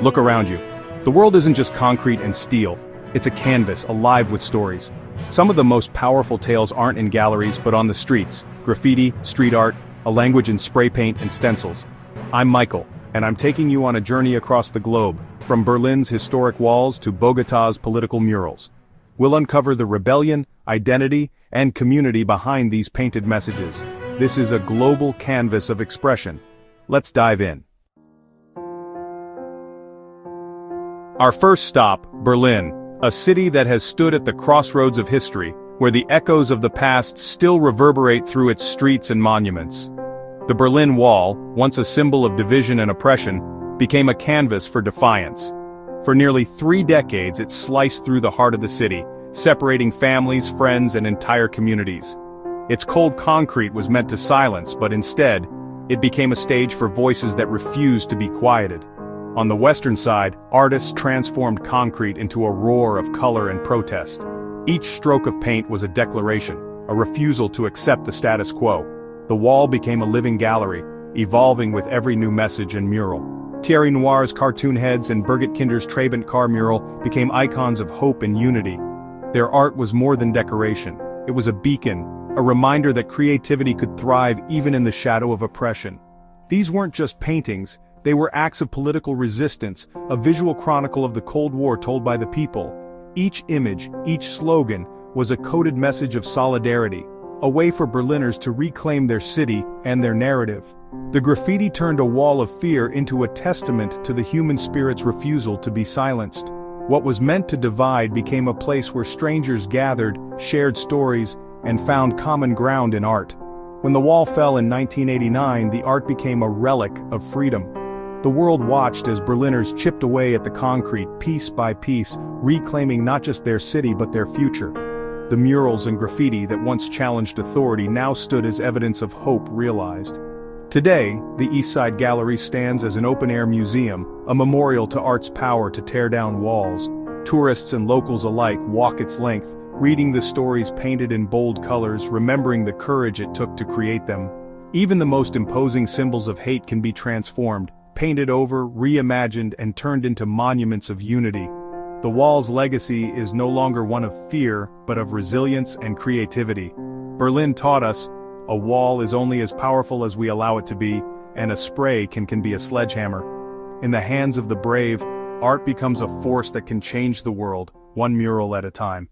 Look around you. The world isn't just concrete and steel, it's a canvas alive with stories. Some of the most powerful tales aren't in galleries but on the streets: graffiti, street art, a language in spray paint and stencils. I'm Michael, and I'm taking you on a journey across the globe, from Berlin's historic walls to Bogotá's political murals. We'll uncover the rebellion, identity, and community behind these painted messages. This is a global canvas of expression. Let's dive in. Our first stop, Berlin, a city that has stood at the crossroads of history, where the echoes of the past still reverberate through its streets and monuments. The Berlin Wall, once a symbol of division and oppression, became a canvas for defiance. For nearly 3 decades it sliced through the heart of the city, separating families, friends, and entire communities. Its cold concrete was meant to silence, but instead, it became a stage for voices that refused to be quieted. On the western side, artists transformed concrete into a roar of color and protest. Each stroke of paint was a declaration, a refusal to accept the status quo. The wall became a living gallery, evolving with every new message and mural. Thierry Noir's cartoon heads and Birgit Kinder's Trabant car mural became icons of hope and unity. Their art was more than decoration. It was a beacon, a reminder that creativity could thrive even in the shadow of oppression. These weren't just paintings, they were acts of political resistance, a visual chronicle of the Cold War told by the people. Each image, each slogan, was a coded message of solidarity, a way for Berliners to reclaim their city and their narrative. The graffiti turned a wall of fear into a testament to the human spirit's refusal to be silenced. What was meant to divide became a place where strangers gathered, shared stories, and found common ground in art. When the wall fell in 1989, the art became a relic of freedom. The world watched as Berliners chipped away at the concrete piece by piece, reclaiming not just their city but their future. The murals and graffiti that once challenged authority now stood as evidence of hope realized. Today, the East Side Gallery stands as an open-air museum, a memorial to art's power to tear down walls. Tourists and locals alike walk its length, reading the stories painted in bold colors, remembering the courage it took to create them. Even the most imposing symbols of hate can be transformed, painted over, reimagined, and turned into monuments of unity. The wall's legacy is no longer one of fear, but of resilience and creativity. Berlin taught us, a wall is only as powerful as we allow it to be, and a spray can be a sledgehammer. In the hands of the brave, art becomes a force that can change the world, one mural at a time.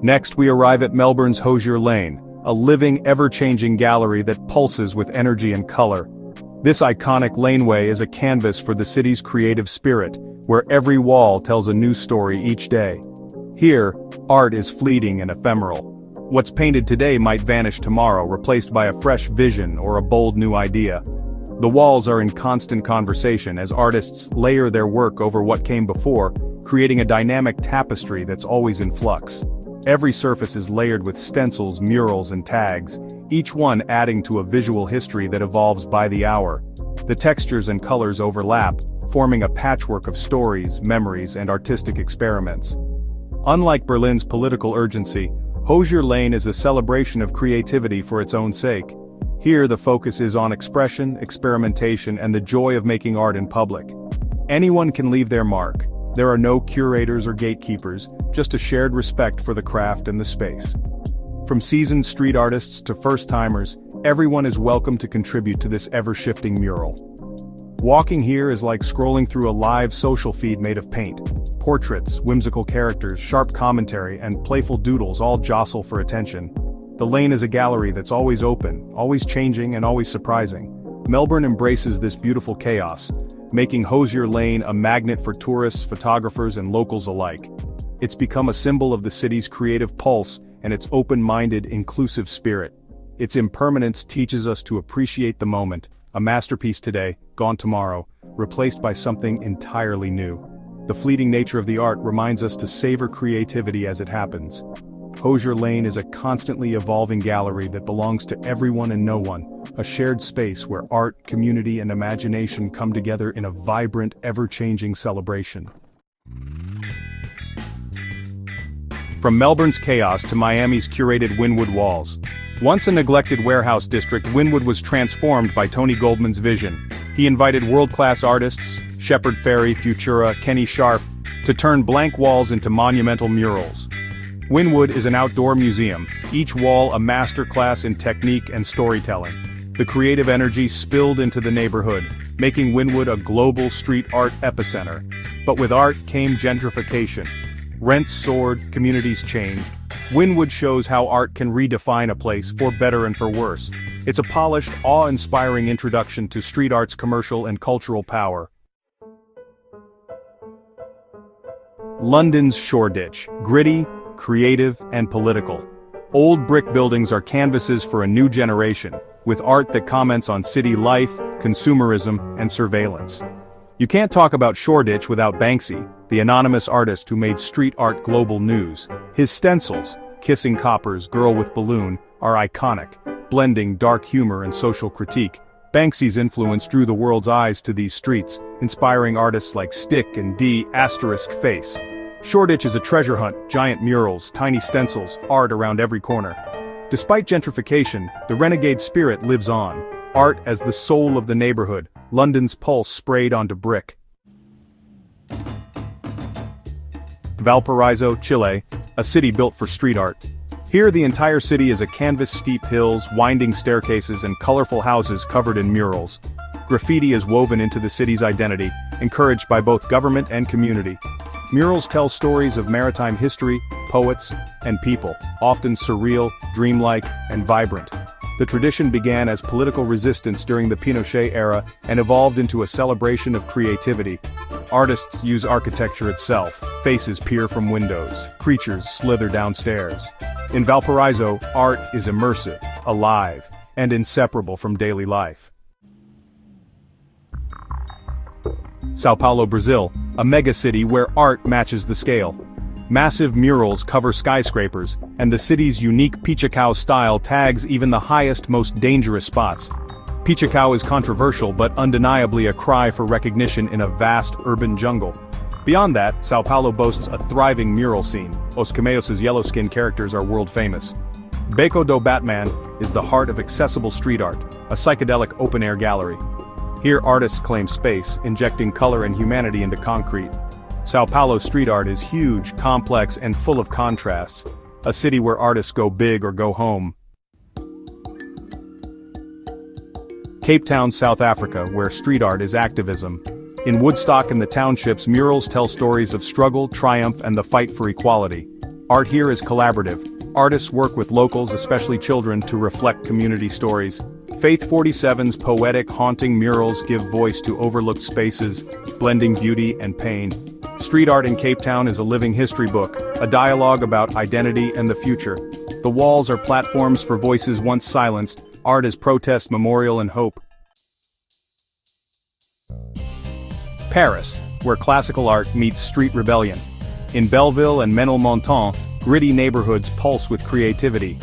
Next we arrive at Melbourne's Hosier Lane, a living, ever-changing gallery that pulses with energy and color. This iconic laneway is a canvas for the city's creative spirit, where every wall tells a new story each day. Here, art is fleeting and ephemeral. What's painted today might vanish tomorrow, replaced by a fresh vision or a bold new idea. The walls are in constant conversation as artists layer their work over what came before, creating a dynamic tapestry that's always in flux. Every surface is layered with stencils, murals, and tags, each one adding to a visual history that evolves by the hour. The textures and colors overlap, forming a patchwork of stories, memories, and artistic experiments. Unlike Berlin's political urgency, Hosier Lane is a celebration of creativity for its own sake. Here the focus is on expression, experimentation, and the joy of making art in public. Anyone can leave their mark. There are no curators or gatekeepers, just a shared respect for the craft and the space. From seasoned street artists to first-timers, everyone is welcome to contribute to this ever-shifting mural. Walking here is like scrolling through a live social feed made of paint. Portraits, whimsical characters, sharp commentary, and playful doodles all jostle for attention. The lane is a gallery that's always open, always changing, and always surprising. Melbourne embraces this beautiful chaos, making Hosier Lane a magnet for tourists, photographers, and locals alike. It's become a symbol of the city's creative pulse and its open-minded, inclusive spirit. Its impermanence teaches us to appreciate the moment, a masterpiece today, gone tomorrow, replaced by something entirely new. The fleeting nature of the art reminds us to savor creativity as it happens. Hosier Lane is a constantly evolving gallery that belongs to everyone and no one, a shared space where art, community, and imagination come together in a vibrant, ever-changing celebration. From Melbourne's chaos to Miami's curated Wynwood walls, Once a neglected warehouse district, Wynwood was transformed by Tony Goldman's vision. He invited world-class artists, Shepard Fairey, Futura, Kenny Scharf, to turn blank walls into monumental murals. Wynwood is an outdoor museum, each wall a masterclass in technique and storytelling. The creative energy spilled into the neighborhood, making Wynwood a global street art epicenter. But with art came gentrification. Rents soared, communities changed. Wynwood shows how art can redefine a place, for better and for worse. It's a polished, awe-inspiring introduction to street art's commercial and cultural power. London's Shoreditch, gritty, creative, and political. Old brick buildings are canvases for a new generation, with art that comments on city life, consumerism, and surveillance. You can't talk about Shoreditch without Banksy, the anonymous artist who made street art global news. His stencils, Kissing Coppers, Girl with Balloon, are iconic, blending dark humor and social critique. Banksy's influence drew the world's eyes to these streets, inspiring artists like Stick and D*Face. Shoreditch is a treasure hunt, giant murals, tiny stencils, art around every corner. Despite gentrification, the renegade spirit lives on. Art as the soul of the neighborhood, London's pulse sprayed onto brick. Valparaiso, Chile, a city built for street art. Here the entire city is a canvas, steep hills, winding staircases, and colorful houses covered in murals. Graffiti is woven into the city's identity, encouraged by both government and community. Murals tell stories of maritime history, poets, and people, often surreal, dreamlike, and vibrant. The tradition began as political resistance during the Pinochet era and evolved into a celebration of creativity. Artists use architecture itself. Faces peer from windows. Creatures slither downstairs. In Valparaiso, art is immersive, alive, and inseparable from daily life. Sao Paolo, Brazil, a megacity where art matches the scale. Massive murals cover skyscrapers, and the city's unique Pichacao style tags even the highest, most dangerous spots. Pichacao is controversial but undeniably a cry for recognition in a vast urban jungle. Beyond that, Sao Paulo boasts a thriving mural scene. Os Cameos' yellow-skinned characters are world-famous. Beco do Batman is the heart of accessible street art, a psychedelic open-air gallery. Here artists claim space, injecting color and humanity into concrete. Sao Paulo street art is huge, complex, and full of contrasts, a city where artists go big or go home. Cape Town, South Africa, where street art is activism. In Woodstock and the townships, murals tell stories of struggle, triumph, and the fight for equality. Art here is collaborative. Artists work with locals, especially children, to reflect community stories. Faith 47's poetic, haunting murals give voice to overlooked spaces, blending beauty and pain. Street art in Cape Town is a living history book, a dialogue about identity and the future. The walls are platforms for voices once silenced. Art is protest, memorial, and hope. Paris, where classical art meets street rebellion. In Belleville and Menilmontant, gritty neighborhoods pulse with creativity.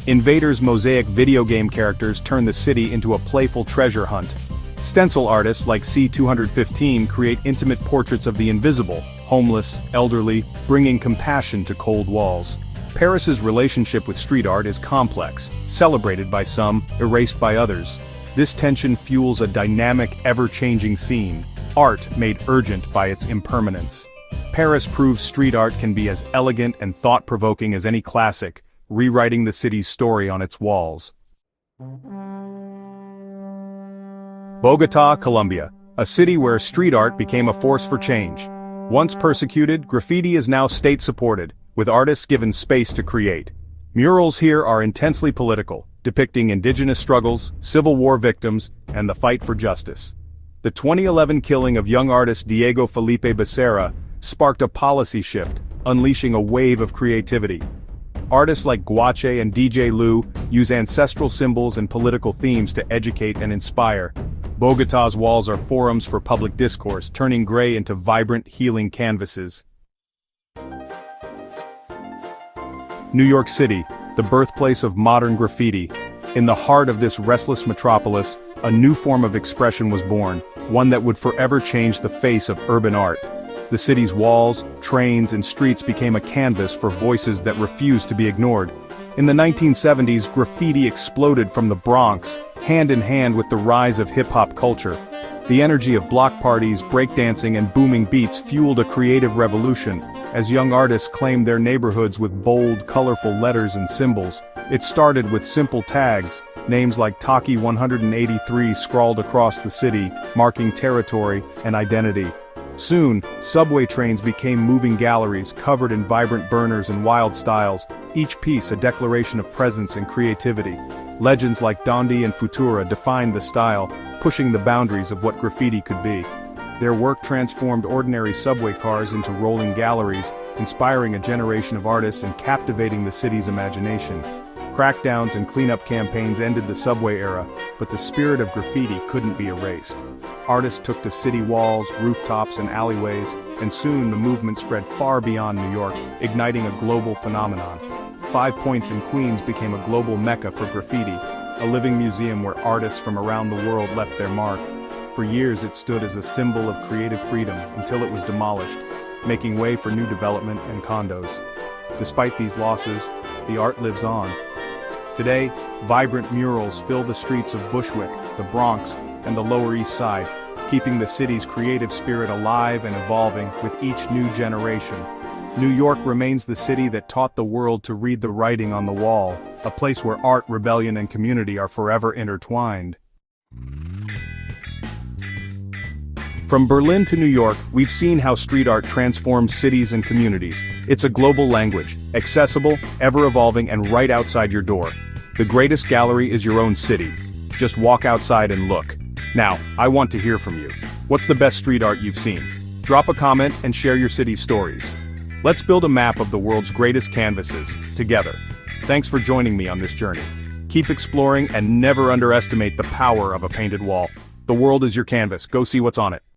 Invader's mosaic video game characters turn the city into a playful treasure hunt. Stencil artists like C215 create intimate portraits of the invisible, homeless, elderly, bringing compassion to cold walls. Paris's relationship with street art is complex, celebrated by some, erased by others. This tension fuels a dynamic, ever-changing scene, art made urgent by its impermanence. Paris proves street art can be as elegant and thought-provoking as any classic, rewriting the city's story on its walls. Bogotá, Colombia, a city where street art became a force for change. Once persecuted, graffiti is now state-supported, with artists given space to create. Murals here are intensely political, depicting indigenous struggles, Civil War victims, and the fight for justice. The 2011 killing of young artist Diego Felipe Becerra sparked a policy shift, unleashing a wave of creativity. Artists like Guache and DJ Lou use ancestral symbols and political themes to educate and inspire. Bogotá's walls are forums for public discourse, turning gray into vibrant, healing canvases. New York City, the birthplace of modern graffiti. In the heart of this restless metropolis, a new form of expression was born, one that would forever change the face of urban art. The city's walls, trains, and streets became a canvas for voices that refused to be ignored. In the 1970s, graffiti exploded from the Bronx, hand in hand with the rise of hip-hop culture. The energy of block parties, breakdancing, and booming beats fueled a creative revolution, as young artists claimed their neighborhoods with bold, colorful letters and symbols. It started with simple tags, names like Taki 183 scrawled across the city, marking territory and identity. Soon, subway trains became moving galleries covered in vibrant burners and wild styles, each piece a declaration of presence and creativity. Legends like Dondi and Futura defined the style, pushing the boundaries of what graffiti could be. Their work transformed ordinary subway cars into rolling galleries, inspiring a generation of artists and captivating the city's imagination. Crackdowns and cleanup campaigns ended the subway era, but the spirit of graffiti couldn't be erased. Artists took to city walls, rooftops, and alleyways, and soon the movement spread far beyond New York, igniting a global phenomenon. 5 Points in Queens became a global mecca for graffiti, a living museum where artists from around the world left their mark. For years it stood as a symbol of creative freedom until it was demolished, making way for new development and condos. Despite these losses, the art lives on. Today, vibrant murals fill the streets of Bushwick, the Bronx, and the Lower East Side, keeping the city's creative spirit alive and evolving with each new generation. New York remains the city that taught the world to read the writing on the wall, a place where art, rebellion, and community are forever intertwined. From Berlin to New York, we've seen how street art transforms cities and communities. It's a global language, accessible, ever-evolving, and right outside your door. The greatest gallery is your own city. Just walk outside and look. Now, I want to hear from you. What's the best street art you've seen? Drop a comment and share your city's stories. Let's build a map of the world's greatest canvases, together. Thanks for joining me on this journey. Keep exploring and never underestimate the power of a painted wall. The world is your canvas. Go see what's on it.